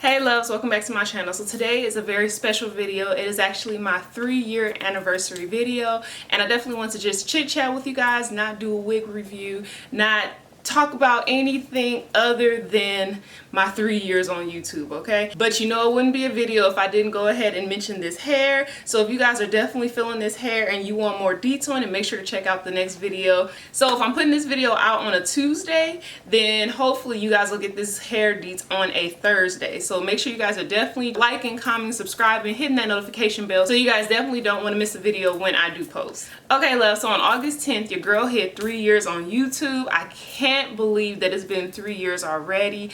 Hey loves, welcome back to my channel. So today is a very special video. It is actually my 3-year anniversary video, and I definitely want to just chit chat with you guys, not do a wig review, not talk about anything other than my 3 years on YouTube, okay? But you know, it wouldn't be a video if I didn't go ahead and mention this hair. So if you guys are definitely feeling this hair and you want more detail on it, make sure to check out the next video. So if I'm putting this video out on a Tuesday, then hopefully you guys will get this hair deets on a Thursday. So make sure you guys are definitely liking, commenting, subscribing, hitting that notification bell so you guys definitely don't want to miss a video when I do post. Okay, love, so on August 10th, your girl hit 3 years on YouTube. I can't believe that it's been 3 years already.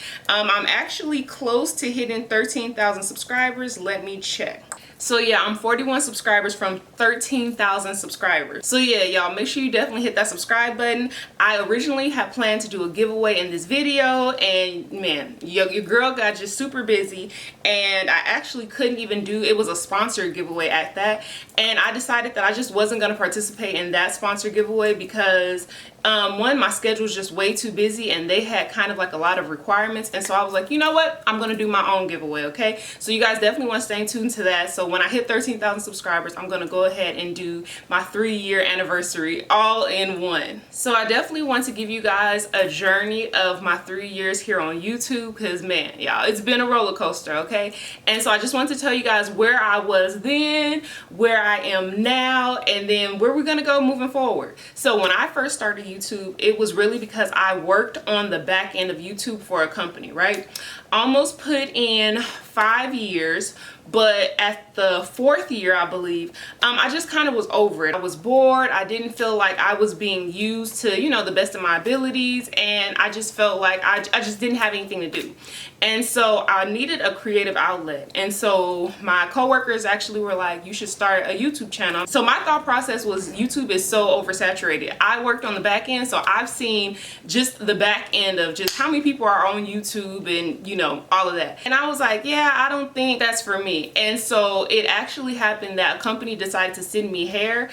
I'm actually close to hitting 13,000 subscribers. Let me check. So yeah, I'm 41 subscribers from 13,000 subscribers. So yeah, y'all, make sure you definitely hit that subscribe button. I originally had planned to do a giveaway in this video, and man, your girl got just super busy, and I actually couldn't even do, it was a sponsored giveaway at that, and I decided that I just wasn't going to participate in that sponsored giveaway because one, my schedule was just way too busy and they had kind of like a lot of requirements, and so I was like, you know what, I'm gonna do my own giveaway. Okay, so you guys definitely want to stay tuned to that. So when I hit 13,000 subscribers, I'm gonna go ahead and do my 3-year anniversary all in one. So I definitely want to give you guys a journey of my 3 years here on YouTube, because man, y'all, it's been a roller coaster. Okay, and so I just want to tell you guys where I was then, where I am now, and then where we're gonna go moving forward. So when I first started YouTube, it was really because I worked on the back end of YouTube for a company, right? Almost put in 5 years, but at the 4th year, I believe, I just kind of was over it. I was bored. I didn't feel like I was being used to, you know, the best of my abilities, and I just felt like I just didn't have anything to do. And so I needed a creative outlet. And so my coworkers actually were like, you should start a YouTube channel. So my thought process was, YouTube is so oversaturated. I worked on the back end, so I've seen just the back end of just how many people are on YouTube and, you know, all of that. And I was like, yeah, I don't think that's for me. And so it actually happened that a company decided to send me hair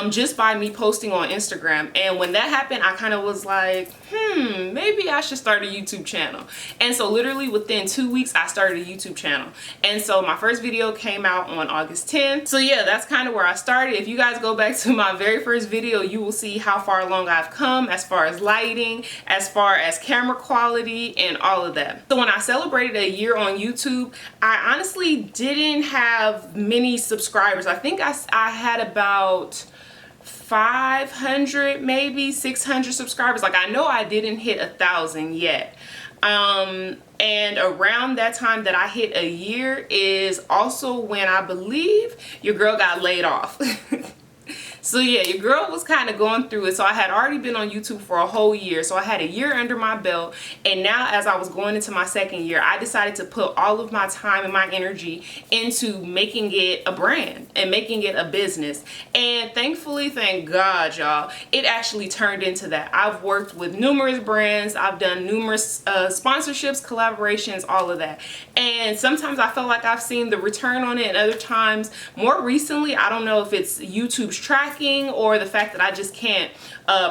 just by me posting on Instagram. And when that happened, I kind of was like, maybe I should start a YouTube channel. And so literally within 2 weeks, I started a YouTube channel. And so my first video came out on August 10th. So yeah, that's kind of where I started. If you guys go back to my very first video, you will see how far along I've come as far as lighting, as far as camera quality, and all of that. So when I celebrated a year on YouTube, I honestly didn't have many subscribers. I think I had about 500, maybe 600 subscribers. Like, I know I didn't hit 1,000 yet. And around that time that I hit a year is also when I believe your girl got laid off. So yeah, your girl was kind of going through it. So I had already been on YouTube for a whole year. So I had a year under my belt. And now as I was going into my 2nd year, I decided to put all of my time and my energy into making it a brand and making it a business. And thankfully, thank God, y'all, it actually turned into that. I've worked with numerous brands. I've done numerous sponsorships, collaborations, all of that. And sometimes I felt like I've seen the return on it, and other times, more recently, I don't know if it's YouTube's tracking or the fact that I just can't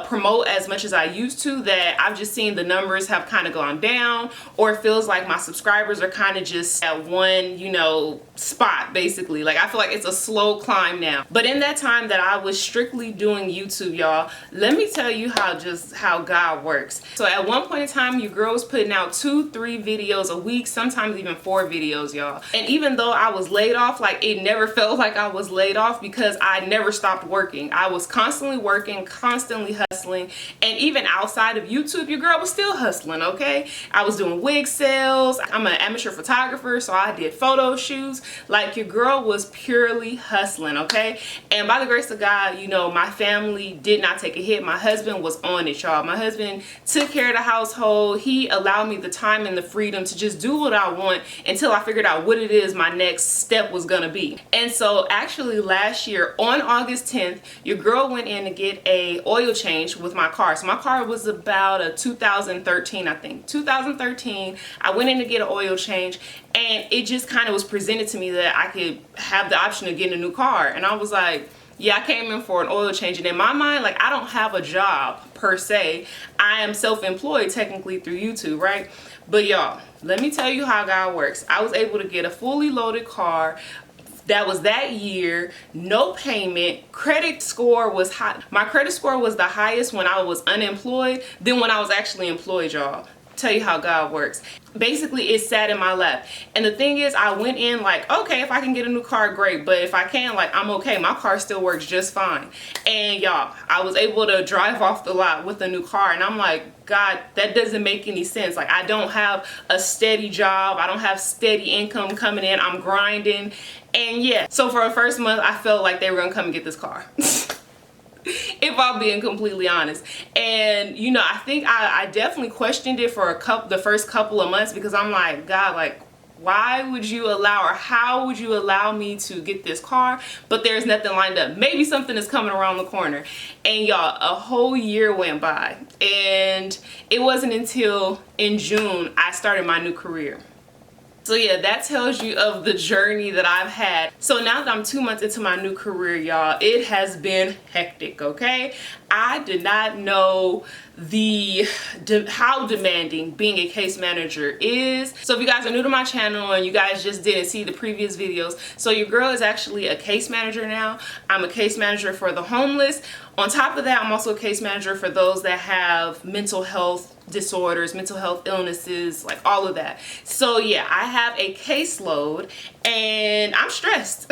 promote as much as I used to, that I've just seen the numbers have kind of gone down, or it feels like my subscribers are kind of just at one, you know, spot basically. Like, I feel like it's a slow climb now. But in that time that I was strictly doing YouTube, y'all, let me tell you how God works. So at one point in time, your girl was putting out 2-3 videos a week, sometimes even 4 videos, y'all. And even though I was laid off, like, it never felt like I was laid off because I never stopped working. I was constantly working, constantly hustling, and even outside of YouTube, your girl was still hustling. Okay, I was doing wig sales. I'm an amateur photographer, so I did photo shoots. Like, your girl was purely hustling. Okay, and by the grace of God, you know, my family did not take a hit. My husband was on it, y'all. My husband took care of the household. He allowed me the time and the freedom to just do what I want until I figured out what it is my next step was gonna be. And so actually last year on August 10th, your girl went in to get a oil change with my car. So my car was about a 2013, I think. 2013, I went in to get an oil change, and it just kind of was presented to me that I could have the option of getting a new car. And I was like, Yeah, I came in for an oil change, and in my mind, like, I don't have a job per se. I am self-employed technically through YouTube, right? But y'all, let me tell you how God works. I was able to get a fully loaded car that was that year, no payment, credit score was high. My credit score was the highest when I was unemployed than when I was actually employed, y'all. Tell you how God works. Basically, it sat in my lap. And the thing is, I went in like, okay, if I can get a new car, great. But if I can't, like, I'm okay. My car still works just fine. And y'all, I was able to drive off the lot with a new car. And I'm like, God, that doesn't make any sense. Like, I don't have a steady job. I don't have steady income coming in. I'm grinding. And yeah, so for the first month, I felt like they were gonna come and get this car. If I'm being completely honest. And you know, I think I definitely questioned it for the first couple of months, because I'm like, God, like, why would you allow, or how would you allow me to get this car? But there's nothing lined up. Maybe something is coming around the corner. And y'all, a whole year went by, and it wasn't until in June I started my new career. So yeah, that tells you of the journey that I've had. So now that I'm 2 months into my new career, y'all, it has been hectic, okay? I did not know how demanding being a case manager is. So if you guys are new to my channel and you guys just didn't see the previous videos, so your girl is actually a case manager now. I'm a case manager for the homeless. On top of that, I'm also a case manager for those that have mental health disorders, mental health illnesses, like all of that. So yeah, I have a caseload and I'm stressed.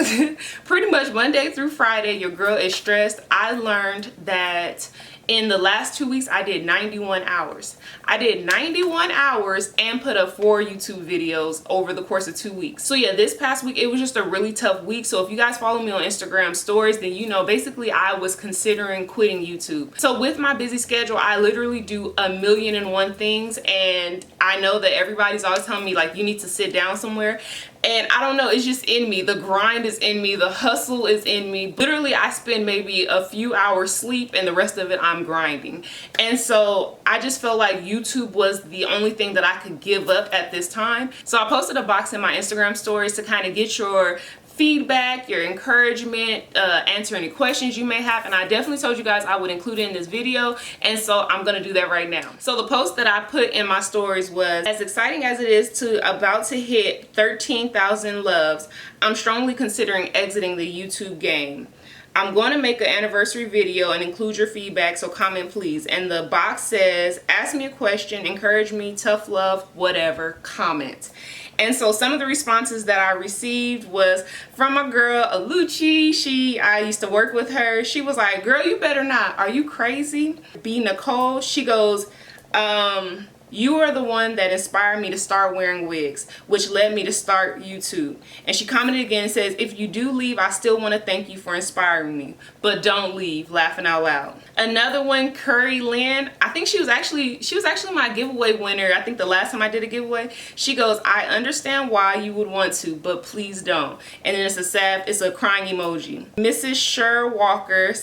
Pretty much Monday through Friday, your girl is stressed. I learned that in the last 2 weeks, I did 91 hours. I did 91 hours and put up 4 YouTube videos over the course of 2 weeks. So yeah, this past week, it was just a really tough week. So if you guys follow me on Instagram stories, then you know, basically I was considering quitting YouTube. So with my busy schedule, I literally do 1,000,001 things. And I know that everybody's always telling me, like, you need to sit down somewhere. And I don't know, it's just in me. The grind is in me. The hustle is in me. Literally, I spend maybe a few hours sleep and the rest of it I'm grinding. And so I just felt like YouTube was the only thing that I could give up at this time. So I posted a box in my Instagram stories to kind of get your feedback, your encouragement, answer any questions you may have, and I definitely told you guys I would include it in this video, and so I'm gonna do that right now. So the post that I put in my stories was, as exciting as it is to about to hit 13,000 loves, I'm strongly considering exiting the YouTube game. I'm going to make an anniversary video and include your feedback, so comment please. And the box says, ask me a question, encourage me, tough love, whatever, comment. And so some of the responses that I received was from my girl Aluchi. I used to work with her. She was like, girl, you better not. Are you crazy? B. Nicole, she goes, you are the one that inspired me to start wearing wigs, which led me to start YouTube. And she commented again and says, if you do leave, I still want to thank you for inspiring me, but don't leave, laughing out loud. Another one, Curry Lynn, I think she was actually my giveaway winner. I think the last time I did a giveaway. She goes, I understand why you would want to, but please don't. And then it's a crying emoji. Mrs. Cher Walker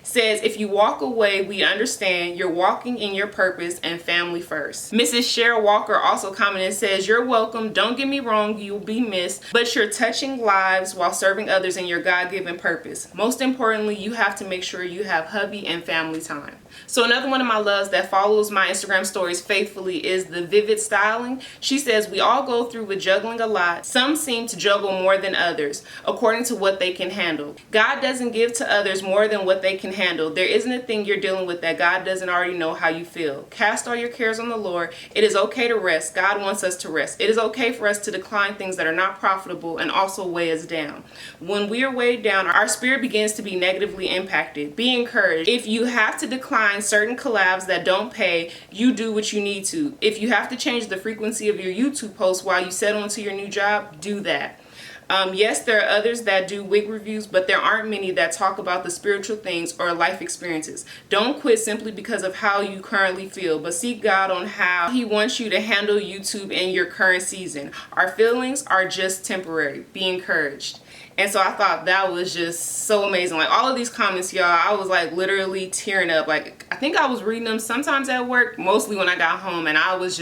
says, if you walk away, we understand. You're walking in your purpose and family first. Mrs. Cher Walker also commented and says, you're welcome. Don't get me wrong, you'll be missed, but you're touching lives while serving others in your God-given purpose. Most importantly, you have to make sure you have hubby and family time. So another one of my loves that follows my Instagram stories faithfully is the Vivid Styling. She says, we all go through with juggling a lot. Some seem to juggle more than others, according to what they can handle. God doesn't give to others more than what they can handle. There isn't a thing you're dealing with that God doesn't already know how you feel. Cast all your cares on the Lord. It is okay to rest. God wants us to rest. It is okay for us to decline things that are not profitable and also weigh us down. When we are weighed down, our spirit begins to be negatively impacted. Be encouraged. If you have to decline certain collabs that don't pay, you do what you need to. If you have to change the frequency of your YouTube posts while you settle into your new job, do that. Yes, there are others that do wig reviews, but there aren't many that talk about the spiritual things or life experiences. Don't quit simply because of how you currently feel, but seek God on how He wants you to handle YouTube in your current season. Our feelings are just temporary. Be encouraged. And so I thought that was just so amazing. Like all of these comments, y'all, I was like literally tearing up. Like I think I was reading them sometimes at work, mostly when I got home, and I was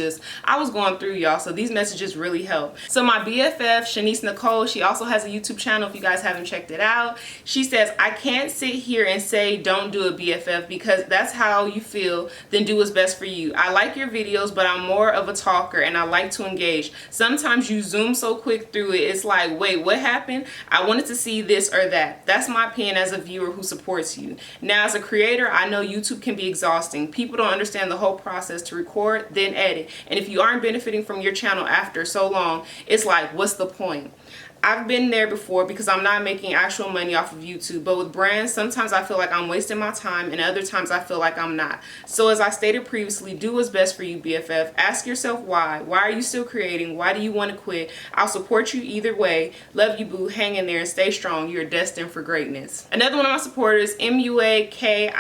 going through, y'all. So these messages really help. So my BFF, Shanice Nicole, she also has a YouTube channel if you guys haven't checked it out. She says, I can't sit here and say don't do a BFF because that's how you feel, then do what's best for you. I like your videos, but I'm more of a talker and I like to engage. Sometimes you zoom so quick through it, it's like, wait, what happened? I wanted to see this or that. That's my opinion as a viewer who supports you. Now as a creator, I know YouTube can be exhausting. People don't understand the whole process to record, then edit. And if you aren't benefiting from your channel after so long, it's like, what's the point? I've been there before because I'm not making actual money off of YouTube, but with brands, sometimes I feel like I'm wasting my time and other times I feel like I'm not. So as I stated previously, do what's best for you, BFF. Ask yourself why. Why are you still creating? Why do you want to quit? I'll support you either way. Love you, boo. Hang in there and stay strong. You're destined for greatness. Another one of my supporters, MUA Kai.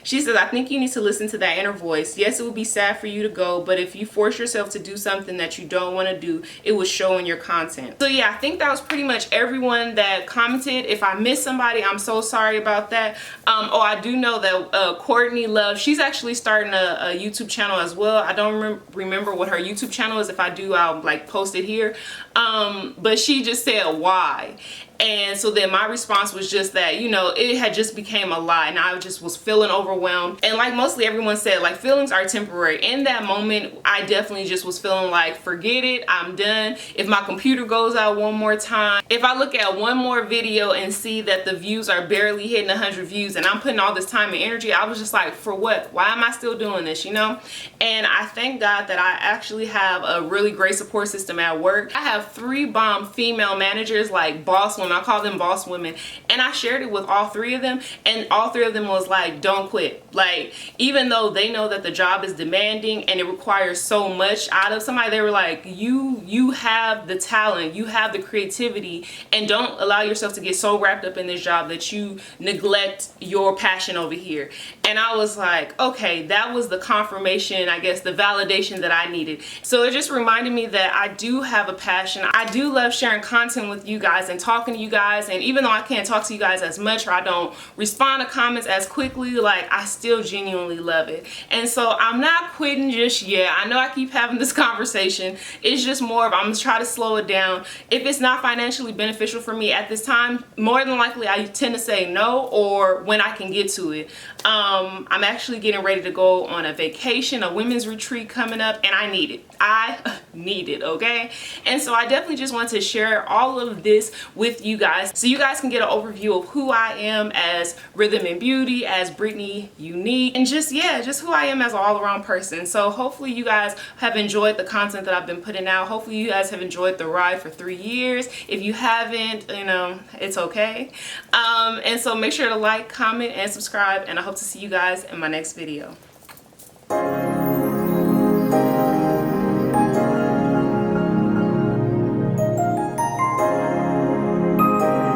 She says, I think you need to listen to that inner voice. Yes, it would be sad for you to go, but if you force yourself to do something that you don't want to do, it will show in your content. So yeah, I think that was pretty much everyone that commented. If I missed somebody, I'm so sorry about that. Oh, I do know that Courtney Love, she's actually starting a YouTube channel as well. I don't remember what her YouTube channel is. If I do, I'll like post it here. But she just said why. And so then my response was just that, you know, it had just became a lie and I just was feeling overwhelmed. And like mostly everyone said, like feelings are temporary. In that moment, I definitely just was feeling like, forget it, I'm done. If my computer goes out one more time, if I look at one more video and see that the views are barely hitting 100 views and I'm putting all this time and energy, I was just like, for what? Why am I still doing this, you know? And I thank God that I actually have a really great support system at work. I have 3 bomb female managers, like boss women. I call them boss women, and I shared it with all 3 of them, and all 3 of them was like, don't quit. Like, even though they know that the job is demanding and it requires so much out of somebody, they were like, you have the talent, you have the creativity, and don't allow yourself to get so wrapped up in this job that you neglect your passion over here. And I was like, okay, that was the confirmation, I guess the validation that I needed. So it just reminded me that I do have a passion. I do love sharing content with you guys and talking to you guys, and even though I can't talk to you guys as much or I don't respond to comments as quickly, like I still genuinely love it. And so I'm not quitting just yet. I know I keep having this conversation. It's just more of I'm gonna try to slow it down. If it's not financially beneficial for me at this time, more than likely I tend to say no, or when I can get to it. I'm actually getting ready to go on a vacation, a women's retreat coming up, and I need it. I need it, okay? And so I definitely just want to share all of this with you guys so you guys can get an overview of who I am as RhythmNBeauty, as Brittany Unique, and just, yeah, just who I am as an all-around person. So hopefully you guys have enjoyed the content that I've been putting out. Hopefully you guys have enjoyed the ride for 3 years. If you haven't, you know, it's okay. And so make sure to like, comment, and subscribe, and I hope to see you guys in my next video.